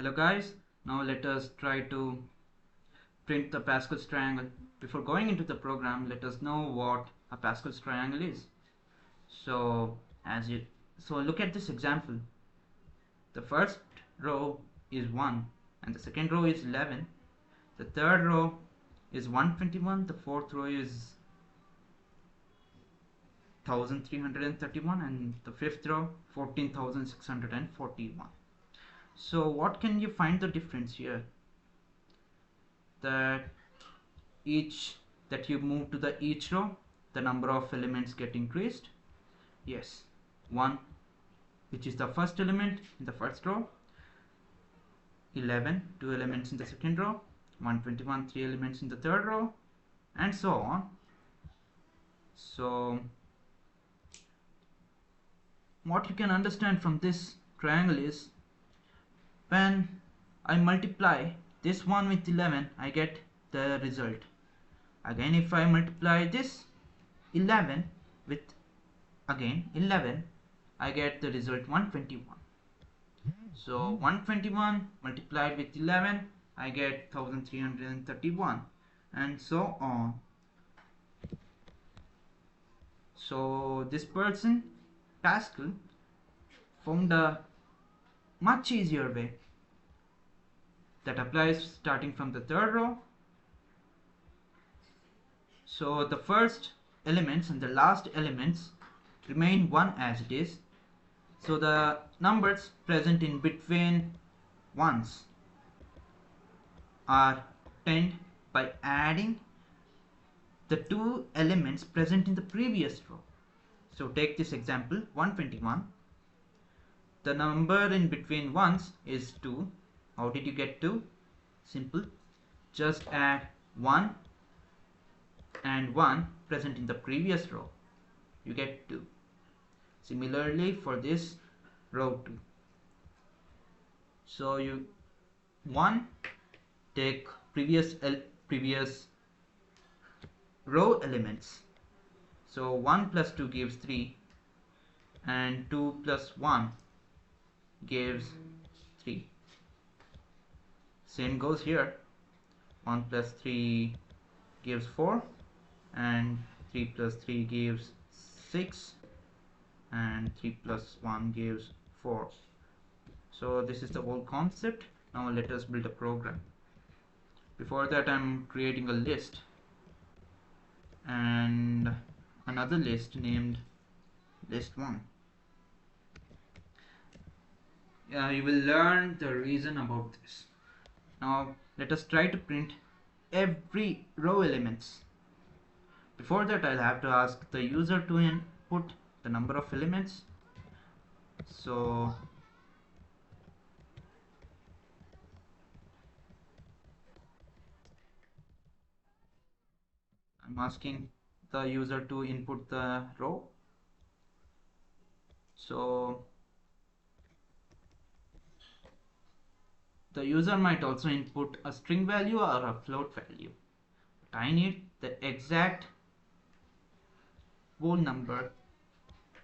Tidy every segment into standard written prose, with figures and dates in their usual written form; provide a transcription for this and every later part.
Hello guys, now let us try to print the Pascal's triangle. Before going into the program, let us know what a Pascal's triangle is. So look at this example. The first row is 1 and the second row is 11. The third row is 121, the fourth row is 1331 and the fifth row 14641. So what can you find the difference here? That you move to the each row, the number of elements get increased. Yes, 1, which is the first element in the first row, 11, 2 elements in the second row, 121, 3 elements in the third row, and so on. So what you can understand from this triangle is, when I multiply this one with 11, I get the result. Again, if I multiply this 11 with again 11, I get the result 121. So 121 multiplied with 11, I get 1331, and so on. So this person, Pascal, found a much easier way that applies starting from the third row. So the first elements and the last elements remain 1 as it is. So the numbers present in between ones are obtained by adding the 2 elements present in the previous row. So take this example, 121. The number in between ones is 2. How did you get 2? Simple. Just add 1 and 1 present in the previous row. You get 2. Similarly for this row 2. So you 1 take previous row elements. So 1 plus 2 gives 3 and 2 plus 1 gives 3. Same goes here. 1 plus 3 gives 4 and 3 plus 3 gives 6 and 3 plus 1 gives 4. So this is the whole concept. Now let us build a program. Before that, I'm creating a list and another list named list1. You will learn the reason about this. Now let us try to print every row elements. Before that, I'll have to ask the user to input the number of elements. So I'm asking the user to input the row. So the user might also input a string value or a float value, but I need the exact whole number,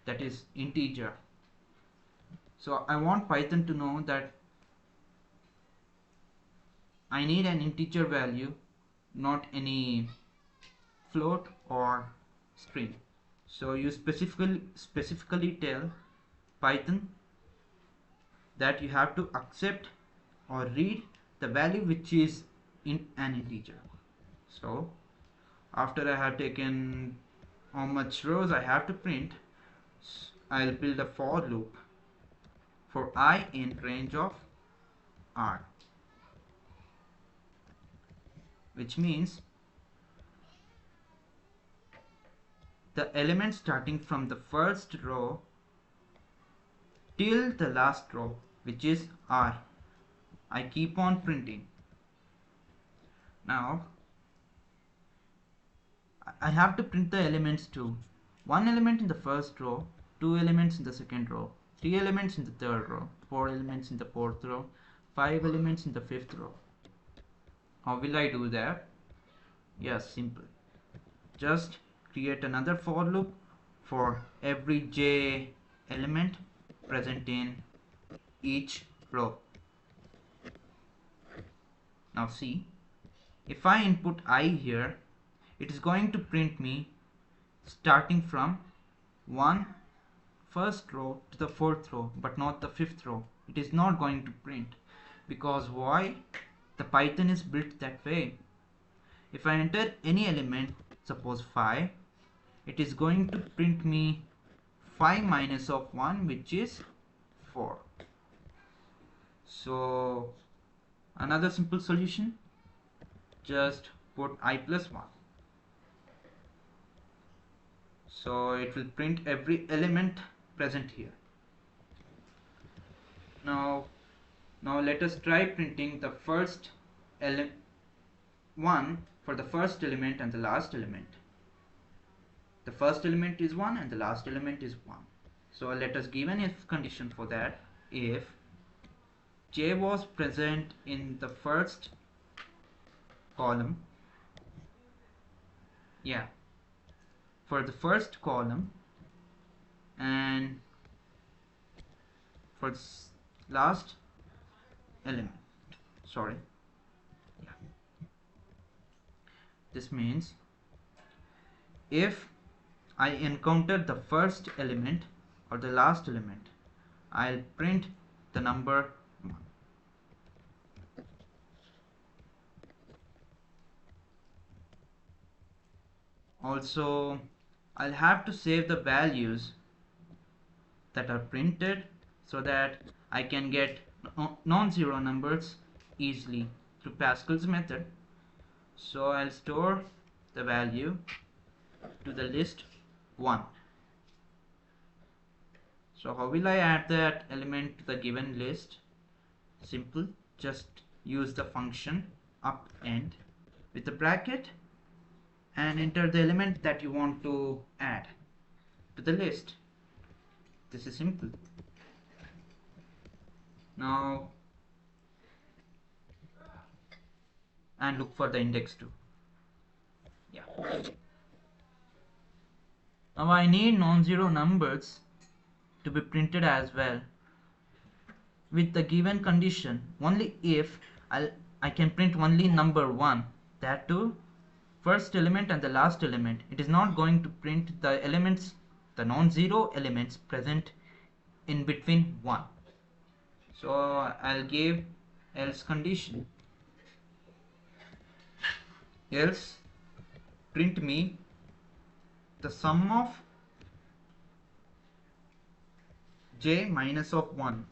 that is integer. So I want Python to know that I need an integer value, not any float or string. So you specifically tell Python that you have to accept or read the value which is in an integer. So after I have taken how much rows I have to print, I'll build a for loop for I in range of r, which means the element starting from the first row till the last row, which is r, I keep on printing. Now I have to print the elements too. 1 element in the first row, 2 elements in the second row, 3 elements in the third row, 4 elements in the fourth row, 5 elements in the fifth row. How will I do that? Yes, simple. Just create another for loop for every j element present in each row. Now see, if I input I here, it is going to print me starting from 1 first row to the 4th row, but not the 5th row. It is not going to print, because why? The Python is built that way. If I enter any element, suppose 5, it is going to print me 5 minus of 1, which is 4. So another simple solution, just put I plus 1. So it will print every element present here. Now let us try printing the first one for the first element and the last element. The first element is 1 and the last element is 1. So let us give an if condition for that. If j was present in the first column, for the first column, and for last element, this means if I encounter the first element or the last element, I'll print the number 1. Also, I'll have to save the values that are printed so that I can get non-zero numbers easily through Pascal's method. So I'll store the value to the list 1. So how will I add that element to the given list? Simple, just use the function append with a bracket and enter the element that you want to add to the list. This is simple. Now, and look for the index too. Now I need non-zero numbers to be printed as well. With the given condition, only if I can print only number 1, that too first element and the last element. It is not going to print the elements, the non-zero elements present in between 1. So I'll give else condition. Else print me the sum of j minus of 1,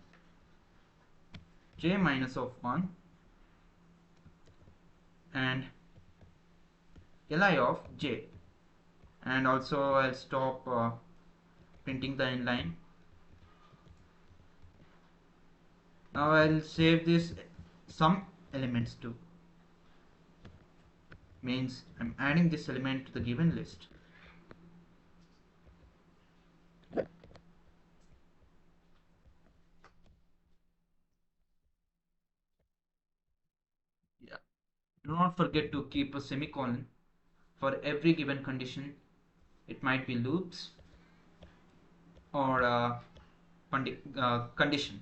and li of j, and also I'll stop printing the inline. Now I'll save this some elements too, means I'm adding this element to the given list. Do not forget to keep a semicolon for every given condition. It might be loops or condition.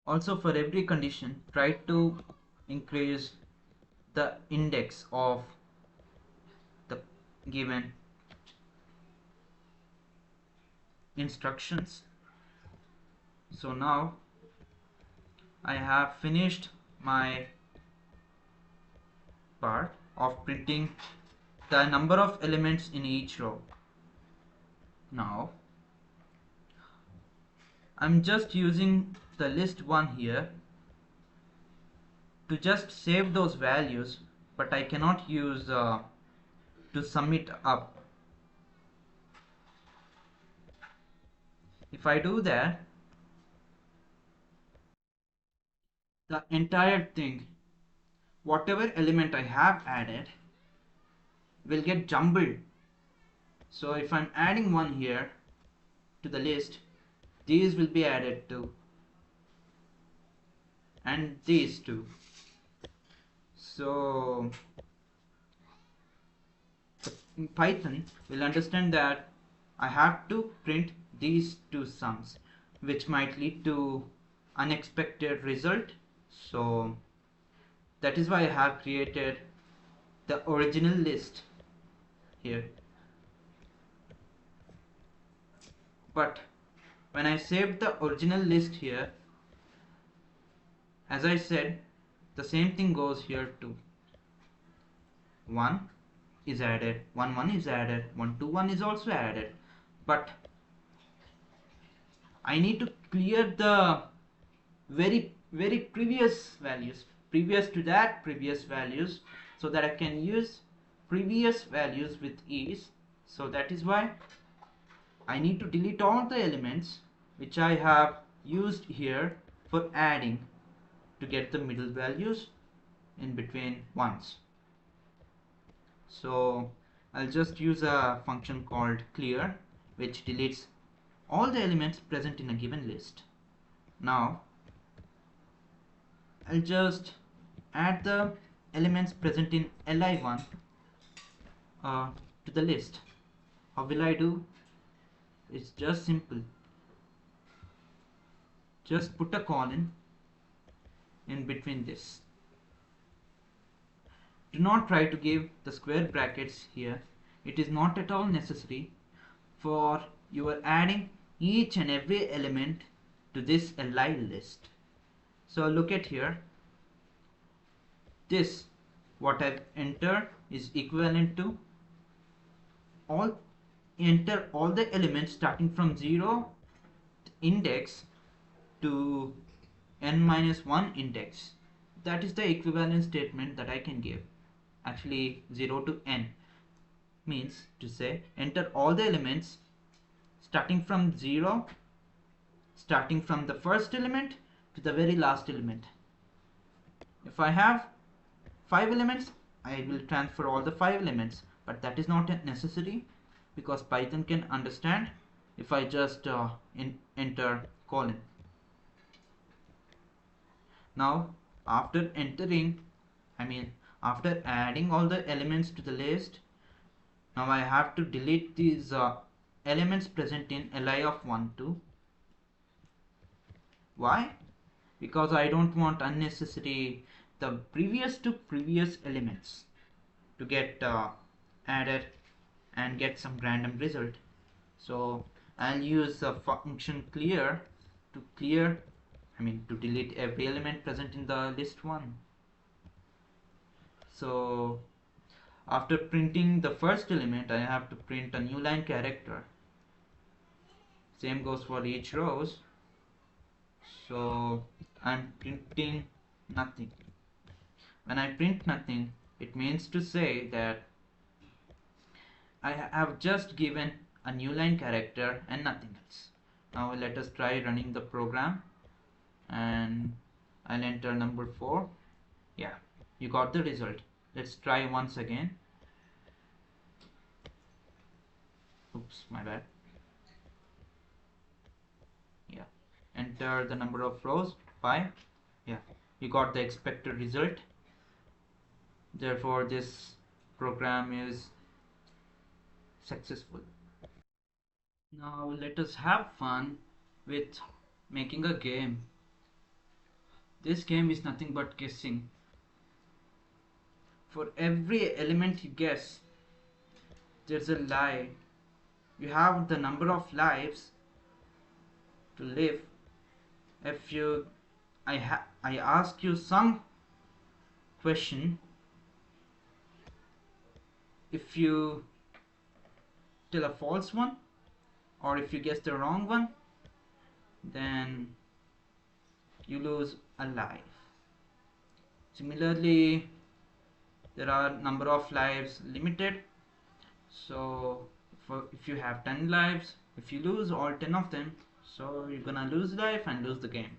Also, for every condition, try to increase the index of the given instructions. So now I have finished my part of printing the number of elements in each row. Now I'm just using the list 1 here to just save those values, but I cannot use to sum it up. If I do that, the entire thing, whatever element I have added, will get jumbled. So if I'm adding 1 here to the list, these will be added too, and these too. So Python will understand that I have to print these two sums, which might lead to unexpected result. So that is why I have created the original list here. But when I saved the original list here, as I said, the same thing goes here too. 1 is added, 1 1 is added, 1 2 1 is also added. But I need to clear the very previous values, previous to that previous values, so that I can use previous values with ease. So that is why I need to delete all the elements which I have used here for adding to get the middle values in between ones. So I'll just use a function called clear, which deletes all the elements present in a given list. Now I'll just add the elements present in li1 to the list. How will I do? It's just simple. Just put a colon in between this. Do not try to give the square brackets here. It is not at all necessary, for you are adding each and every element to this li list. So look at here. This, what I've entered, is equivalent to enter all the elements starting from 0 index to n-1 index. That is the equivalent statement that I can give. Actually 0 to n means to say enter all the elements starting from 0, starting from the first element to the very last element. If I have 5 elements, I will transfer all the 5 elements, but that is not necessary, because Python can understand if I just enter colon. Now after after adding all the elements to the list, now I have to delete these elements present in li of 1 2. Why? Because I don't want unnecessary the previous to previous elements to get added and get some random result. So I'll use the function clear to to delete every element present in the list 1. So after printing the first element, I have to print a new line character. Same goes for each rows. So I'm printing nothing. When I print nothing, it means to say that I have just given a new line character and nothing else. Now let us try running the program, and I'll enter number 4. Yeah, you got the result. Let's try once again. Oops, my bad. Yeah, enter the number of rows, 5. Yeah, you got the expected result. Therefore this program is successful. Now let us have fun with making a game. This game is nothing but guessing. For every element you guess, there's a lie. You have the number of lives to live. If I ask you some question, if you tell a false one, or if you guess the wrong one, then you lose a life. Similarly, there are number of lives limited. So if you have 10 lives, if you lose all 10 of them, so you're gonna lose life and lose the game.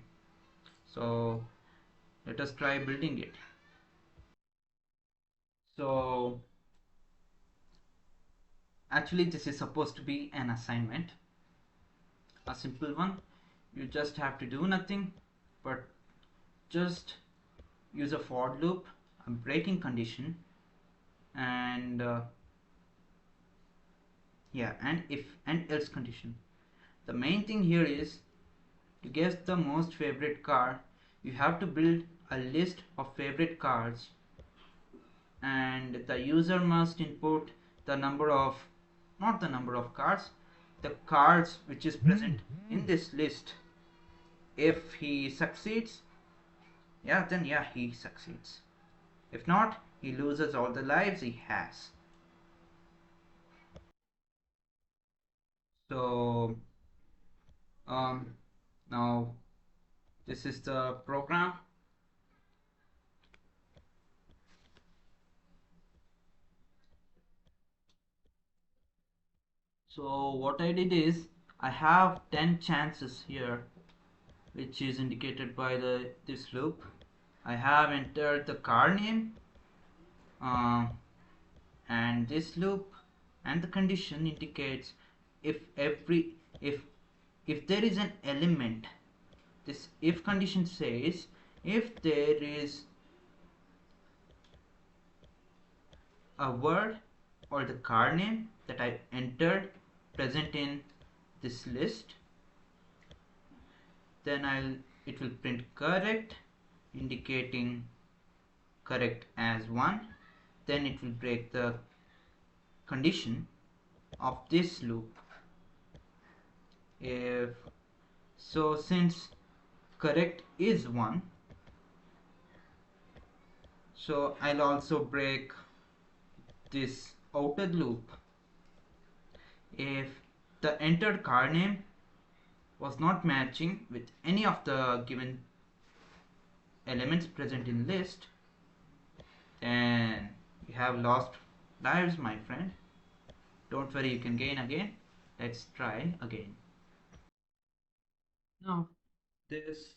So let us try building it. So actually this is supposed to be an assignment, a simple one. You just have to do nothing but just use a for loop, a breaking condition, and yeah, and if and else condition. The main thing here is to guess the most favorite car. You have to build a list of favorite cars, and the user must input the number of, not the number of cars, the cards which is present in this list. If he succeeds, yeah, then yeah, he succeeds. If not, he loses all the lives he has. So um, now this is the program. So what I did is I have 10 chances here, which is indicated by this loop. I have entered the car name, uh, and this loop and the condition indicates if every if there is an element. This if condition says if there is a word or the car name that I entered present in this list, then it will print correct, indicating correct as 1. Then it will break the condition of this loop. If so, since correct is 1, so I'll also break this outer loop. If the entered car name was not matching with any of the given elements present in list, then you have lost lives, my friend. Don't worry, you can gain again. Let's try again. Now this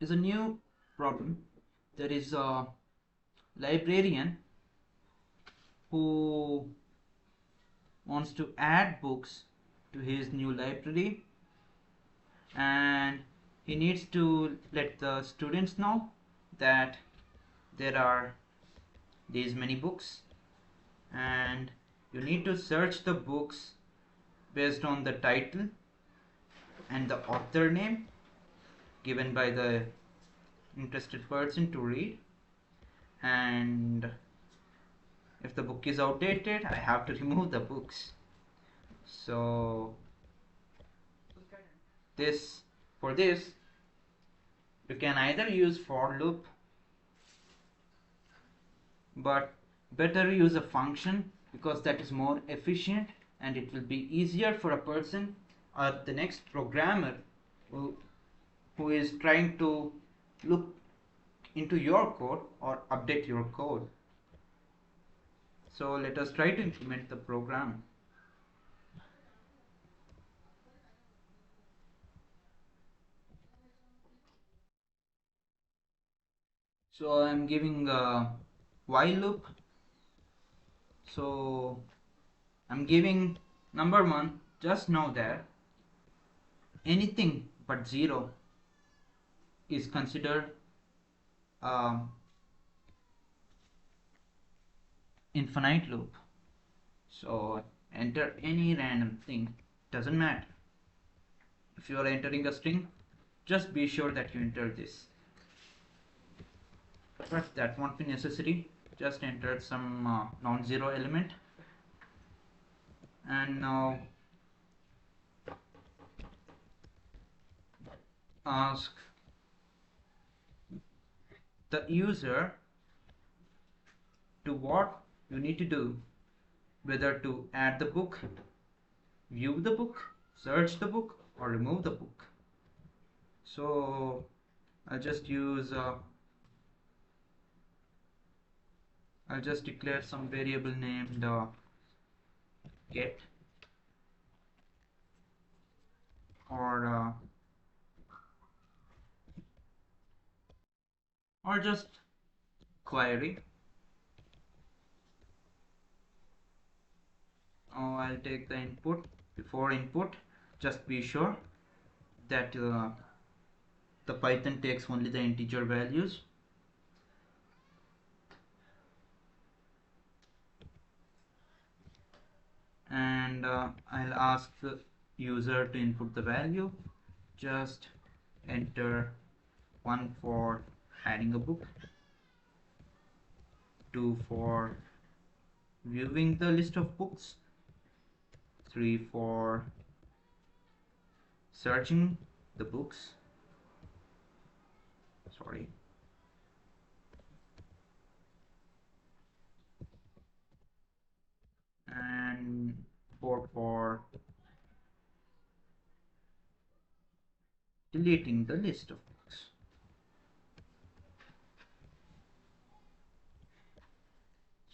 is a new problem. There is a librarian who wants to add books to his new library, and he needs to let the students know that there are these many books, and you need to search the books based on the title and the author name given by the interested person to read. And if the book is outdated, I have to remove the books. So this for this you can either use for loop, but better use a function because that is more efficient, and it will be easier for a person or the next programmer who is trying to look into your code or update your code. So let us try to implement the program. So I'm giving a while loop. So I'm giving number 1. Just know that anything but 0 is considered infinite loop. So enter any random thing, doesn't matter. If you are entering a string, just be sure that you enter this. But that won't be necessary. Just enter some non-zero element. And now ask the user to what you need to do, whether to add the book, view the book, search the book, or remove the book. So I'll just use I'll just declare some variable named get, or just query. Oh, I'll take the input. Before input, just be sure that the Python takes only the integer values. And and I'll ask the user to input the value. Just enter 1 for adding a book, 2 for viewing the list of books, 3 for searching the books, sorry, and 4 for deleting the list of books.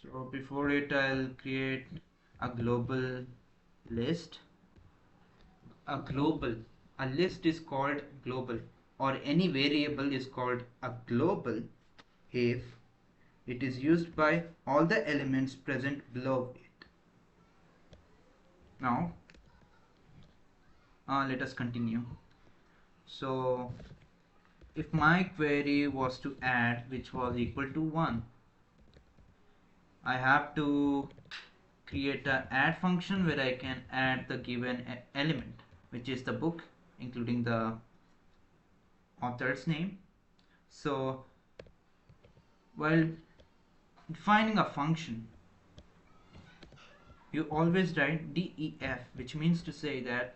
So before it, I'll create a global list. A list is called global, or any variable is called a global if it is used by all the elements present below it. Now let us continue. So if my query was to add, which was equal to 1, I have to create an add function where I can add the given element, which is the book, including the author's name. So while defining a function, you always write def, which means to say that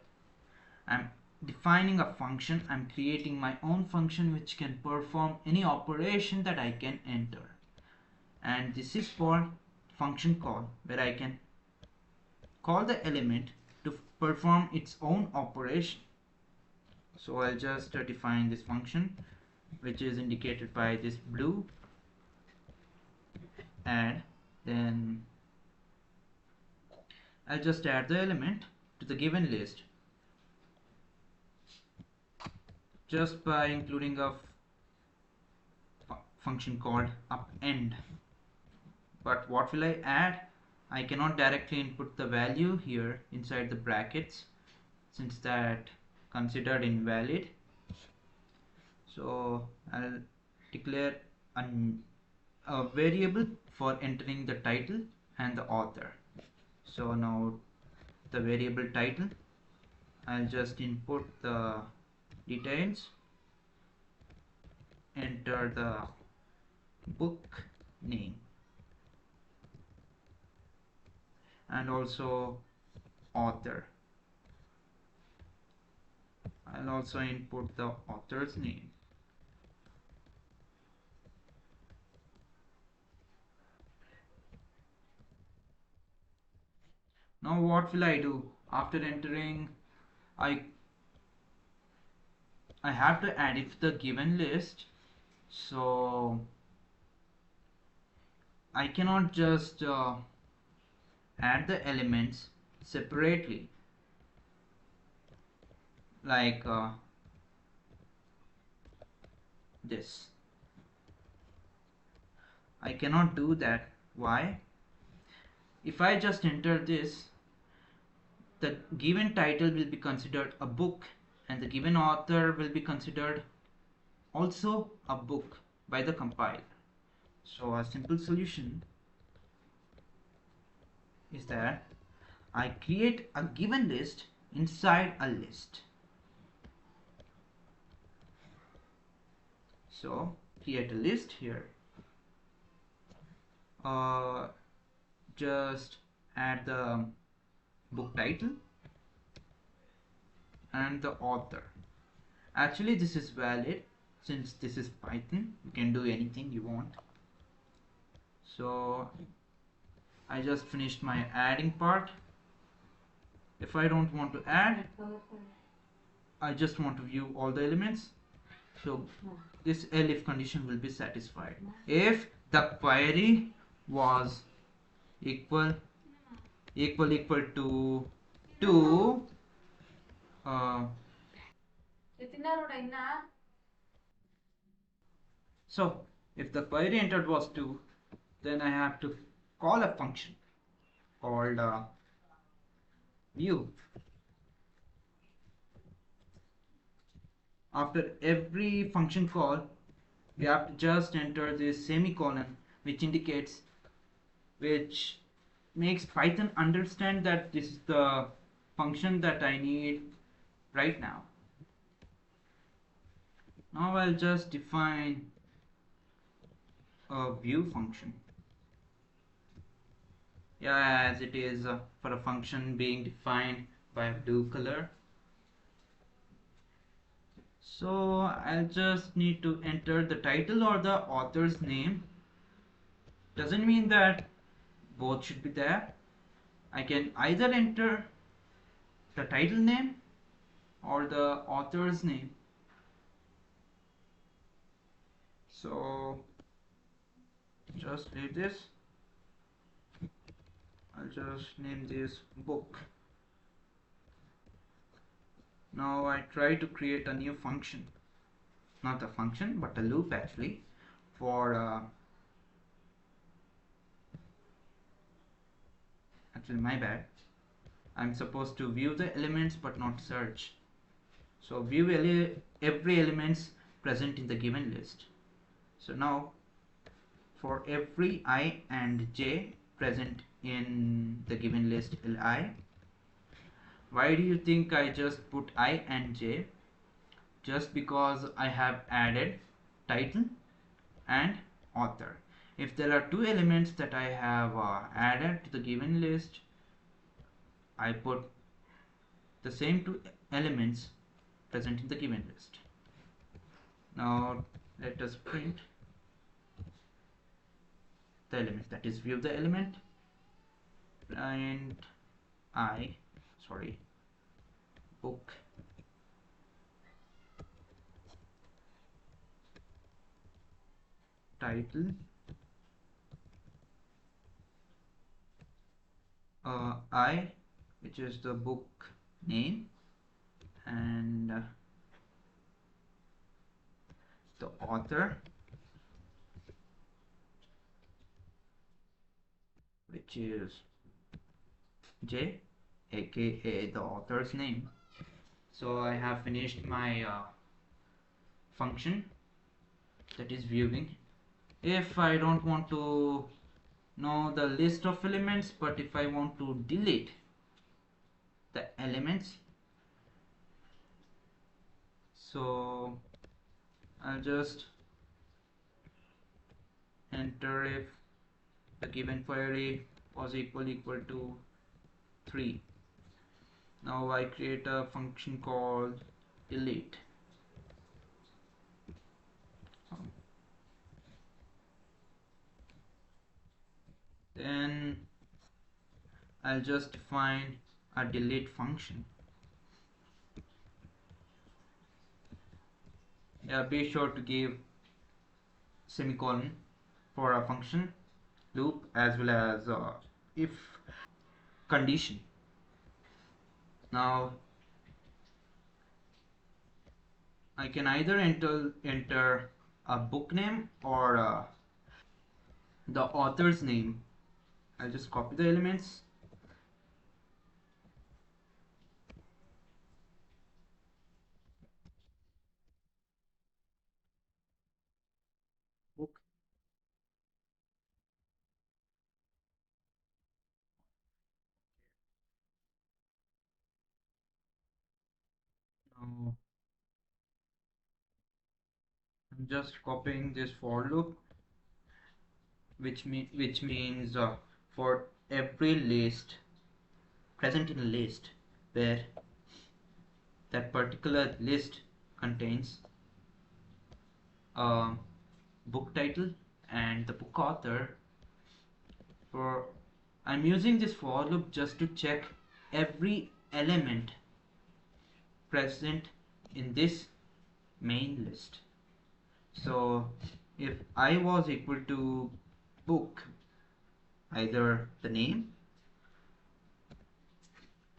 I'm defining a function, I'm creating my own function which can perform any operation that I can enter. And this is for function call, where I can call the element to perform its own operation. So I'll just define this function, which is indicated by this blue add. Then I'll just add the element to the given list just by including a function called append. But what will I add? I cannot directly input the value here inside the brackets, since that considered invalid. So I'll declare a variable for entering the title and the author. So now the variable title, I'll just input the details, enter the book name, and also author. I'll also input the author's name. Now what will I do? After entering, I have to add it to the given list. So I cannot just add the elements separately, like this. I cannot do that. Why? If I just enter this, the given title will be considered a book and the given author will be considered also a book by the compiler. So a simple solution is that I create a given list inside a list. So create a list here. Just add the book title and the author. Actually this is valid since this is Python. You can do anything you want. So I just finished my adding part. If I don't want to add, I just want to view all the elements. So this elif condition will be satisfied if the query was equal to 2 so if the query entered was 2, then I have to call a function called view. After every function call, we have to just enter this semicolon, which indicates which makes Python understand that this is the function that I need right now. Now I'll just define a view function. Yeah, as it is for a function being defined by a blue color. So I'll just need to enter the title or the author's name. Doesn't mean that both should be there. I can either enter the title name or the author's name. So just leave this. I'll just name this book. Now I try to create a new function, not a function but a loop actually, for actually my bad, I'm supposed to view the elements but not search. So view every elements present in the given list. So now for every I and j present in the given list li, why do you think I just put I and j? Just because I have added title and author. If there are two elements that I have added to the given list, I put the same two elements present in the given list. Now let us print the elements, that is view the element, and book title I, which is the book name, and the author, which is j, aka the author's name. So I have finished my function, that is viewing. If I don't want to know the list of elements, but if I want to delete the elements, so I'll just enter if the given query was equal to 3. Now I create a function called delete. Then I'll just define a delete function. Yeah, be sure to give semicolon for a function loop as well as if condition. Now I can either enter a book name or the author's name. I'll just copy the elements. Book. Now I'm just copying this for loop, which means for every list present in a list where that particular list contains a book title and the book author. For I'm using this for loop just to check every element present in this main list. So if I was equal to book, either the name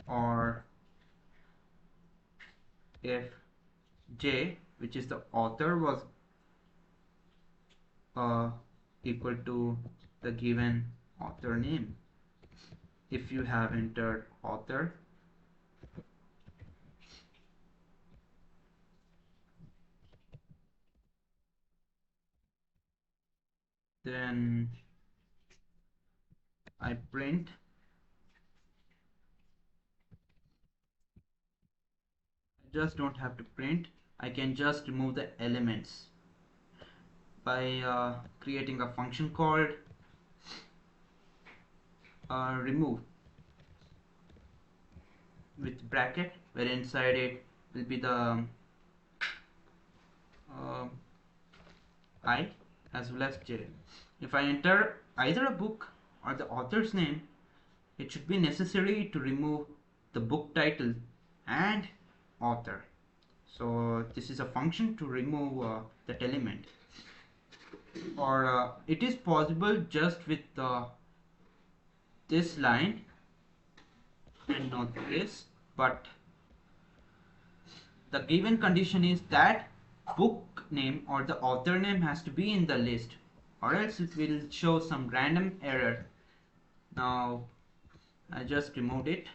or if j, which is the author, was equal to the given author name. If you have entered author, then I print just don't have to print. I can just remove the elements by creating a function called remove with bracket, where inside it will be the uh, I as well as J. If I enter either a book or the author's name, it should be necessary to remove the book title and author. So this is a function to remove that element. Or it is possible just with this line and not this, but the given condition is that book name or the author name has to be in the list, or else it will show some random error. Now I just removed it.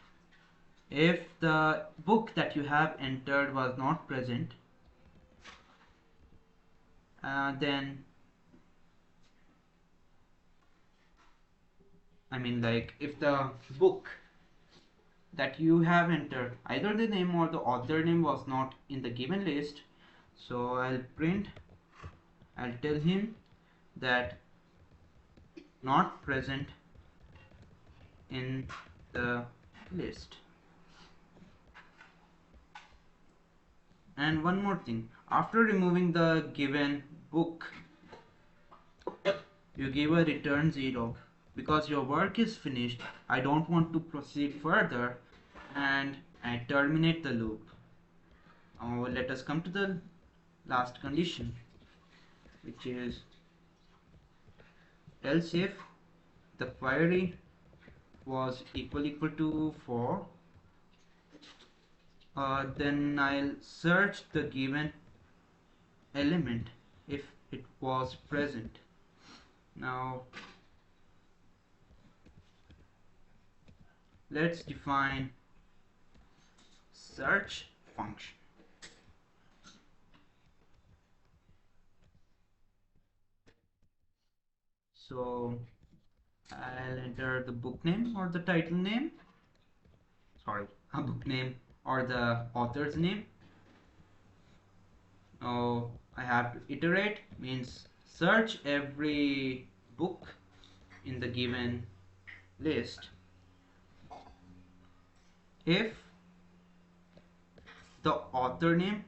If the book that you have entered was not present, then I mean, like, if the book that you have entered, either the name or the author name was not in the given list, so I'll tell him that not present in the list. And one more thing, after removing the given book, you give a return 0 because your work is finished. I don't want to proceed further, and I terminate the loop. Now let us come to the last condition, which is else if the query was equal to 4, then I'll search the given element if it was present. Now let's define search function. So I'll enter the book name or the title name, sorry, a book name or the author's name. Now I have to iterate, means search every book in the given list if the author name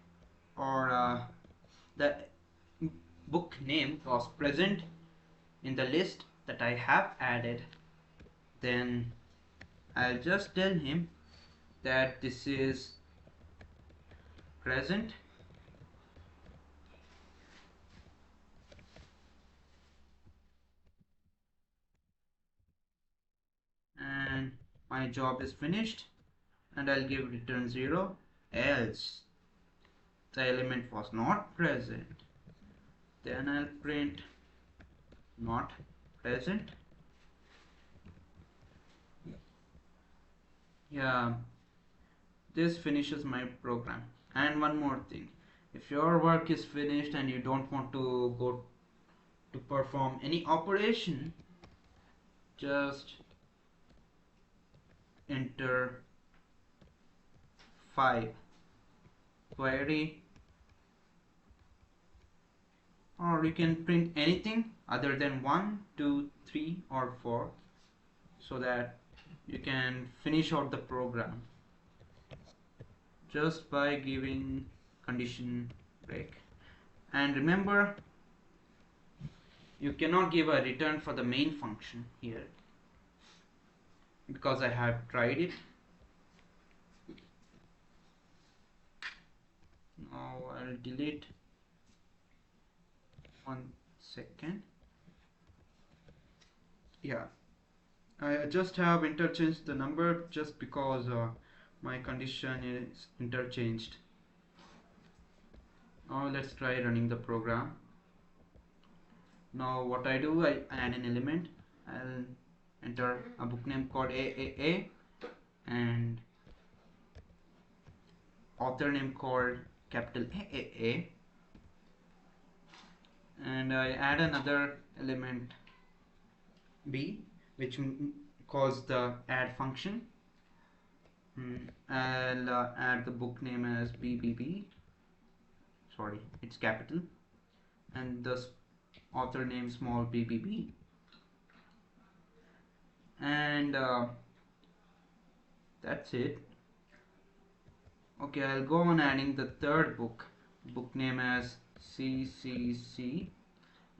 or the book name was present in the list that I have added. Then I'll just tell him that this is present and my job is finished, and I'll give return 0, else the element was not present. Then I'll print not present. Yeah, this finishes my program. And one more thing, if your work is finished and you don't want to go to perform any operation, just enter 5 query, or you can print anything other than 1, 2, 3 or 4, so that you can finish out the program just by giving condition break. And remember, you cannot give a return for the main function here because I have tried it. Now I'll delete, 1 second. Yeah, I just have interchanged the number just because my condition is interchanged. Now let's try running the program. Now what I do, I add an element. I'll enter a book name called AAA and author name called capital AAA, and I add another element B, which calls the add function. I'll add the book name as BBB. Sorry, it's capital, and the author name small BBB, and that's it. Okay, I'll go on adding the third book name as CCC,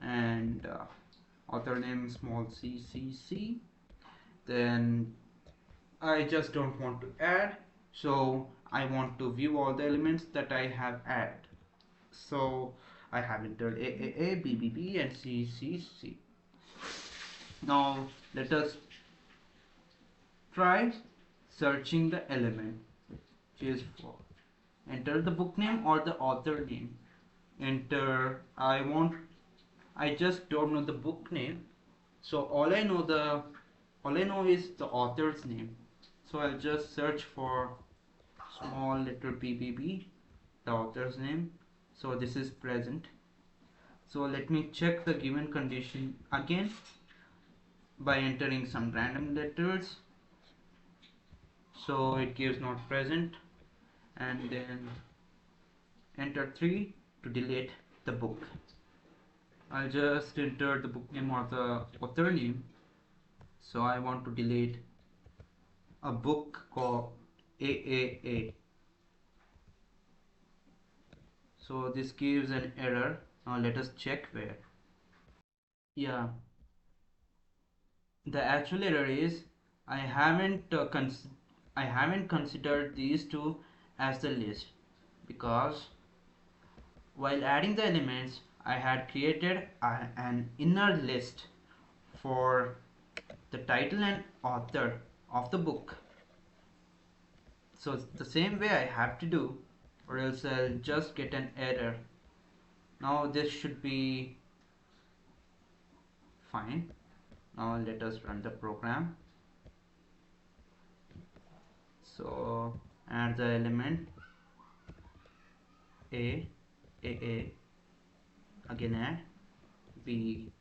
and author name small CCC. Then I just don't want to add, so I want to view all the elements that I have added. So I have entered AAA, BBB and CCC. Now let us try searching the element which is for. Enter the book name or the author name. Enter, I just don't know the book name, so all I know is the author's name. So I'll just search for small letter BBB, the author's name. So this is present. So let me check the given condition again by entering some random letters. So it gives not present, and then enter 3 to delete the book. I'll just enter the book name or the author name. So I want to delete a book called AAA. So this gives an error. Now let us check where. Yeah, the actual error is I haven't considered these two as the list, because while adding the elements I had created an inner list for the title and author of the book. So the same way I have to do, or else I'll just get an error. Now this should be fine. Now let us run the program. So add the element A, again add B,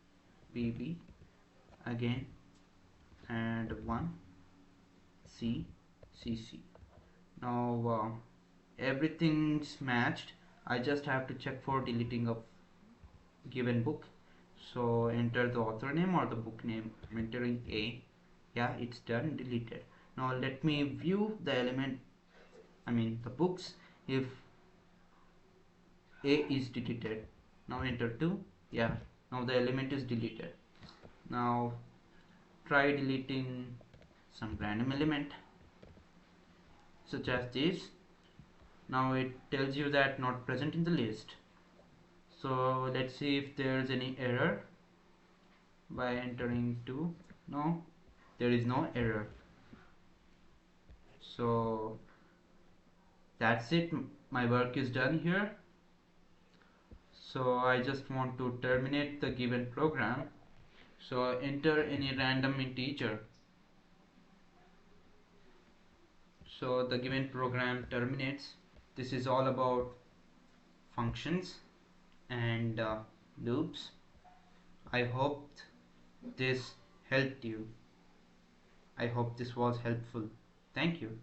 again and 1 C. Now everything's matched. I just have to check for deleting a given book. So enter the author name or the book name. I'm entering A. Yeah, it's done, deleted. Now let me view the element, the books, if A is deleted. Now enter 2. Yeah, now the element is deleted. Now try deleting some random element such as this. Now it tells you that not present in the list. So let's see if there's any error by entering 2. No, there is no error. So that's it, my work is done here. So I just want to terminate the given program. So enter any random integer. So the given program terminates. This is all about functions and loops. I hope this helped you. I hope this was helpful. Thank you.